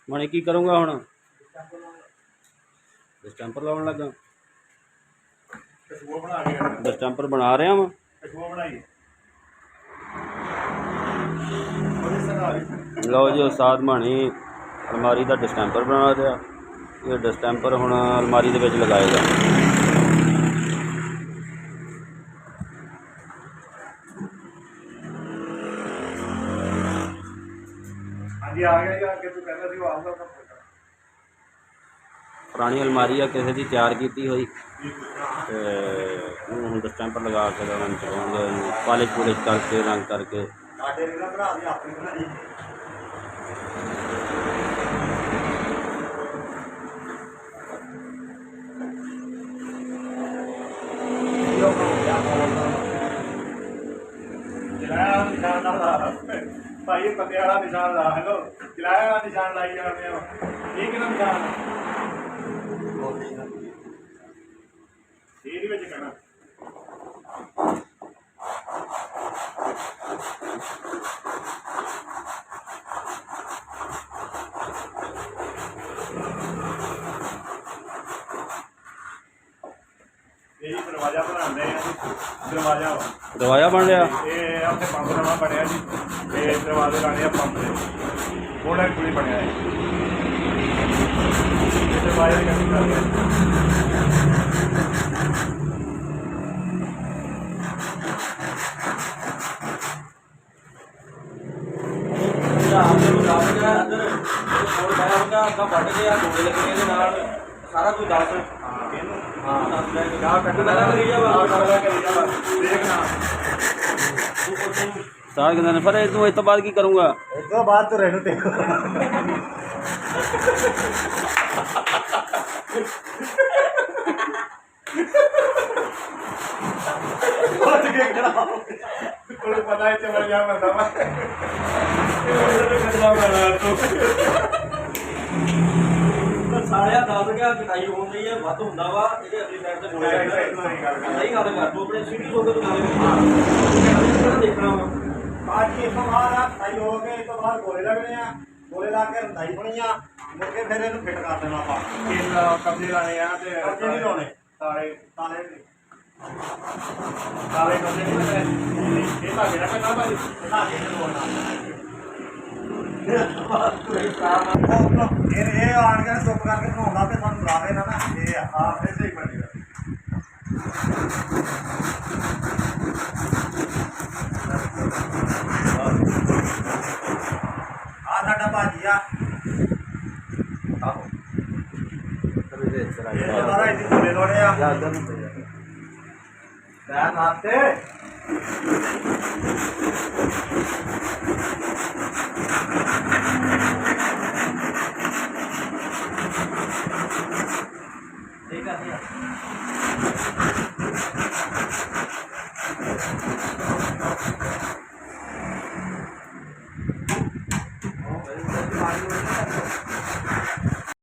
मैं की करूँगा हुण डिस्टैंपर लाउण लगा डिस्टैंपर बना रहा वा लो जी उस्ताद मानी अलमारी का डिस्टैंपर बना रहा। ये डिस्टैंपर हुण अलमारी दे विच लगाएगा। पुरानी अलमारी है किसी की तैयार की हुई हुण डिस्टैंपर लगा के चलाऊंगा पॉलिश पुलिश करके रंग करके। भाई पत्ते वाला निशान ला हेलो किराए वाला निशान लाई जा रहे हो ठीक है ना निशान ये भी कहना यही दरवाजा बनाते हैं दरवाजा बन रहा ये अपने पंप नवा बनया जी ये दरवाजे लाने पंप से थोड़ा खुली बनया है दरवाजा कैसे कर सारा कुछ दस सार कहते फिर इस तो बाद की करूँगा इस तो बाद तो रहने देखो पता है चल जा बंदा साढ़े 10 गया कटाई हो रही है वध होंदा वा ये अगली साइड से बोले सही गल कर तू अपने सीधी हो के तो गल देखना वा आज की तो बाद कटाई हो गई तो बाद गोले लगने हैं गोले ला के रंधाई बनी आ मुड़ के फिर इहनू फिट कर देना ਆਪਾਂ ਇਹ ਕਬजे ਲਾਣੇ ਆ ਤੇ ਕਬजे ਨਹੀਂ ਲਾਉਣੇ ਤਾਲੇ ਤਾਲੇ ਤਾਲੇ ਕਬजे ਨਹੀਂ ਲਾਉਣੇ ਇਹ ਤਾਂ ਜਿਹੜਾ ਕਰਨਾ ਭਾਈ ਤਾਂ ਇਹ ਲਵਾਉਣਾ ਇਹ ਆਣ ਕੇ ਚੁੱਪ ਕਰਕੇ ਬਣਾਉਂਦਾ ਤੇ ਸਾਨੂੰ ਬੁਲਾਵੇ ਨਾ ਇਹ ਆ ਫਿਰ ਸਹੀ ਬਣੇਗਾ ਆ ਸਾਡਾ ਭਾਜੀ ਆ ਆਹੋ ਇਹ ਸਾਰਾ ਇੱਥੇ ਥੱਲੇ ਲੋੜੇ ਆ ਪੈਰ ਮਾਰਤੇ ठीक है